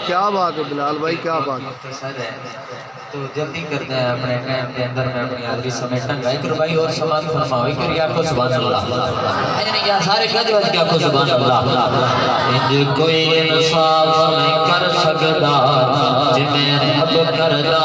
क्या बात है बिलाल भाई, क्या बात है। तो जल्दी करते हैं अपने टाइम के अंदर में अपनी हाजिरी समेटना गाय कर भाई और समाज फरमावे कि आपको सुभान अल्लाह यानी क्या सारे गज वज के आपको सुभान अल्लाह इंज कोई इंसाफ नहीं कर सकदा जिमें रब करदा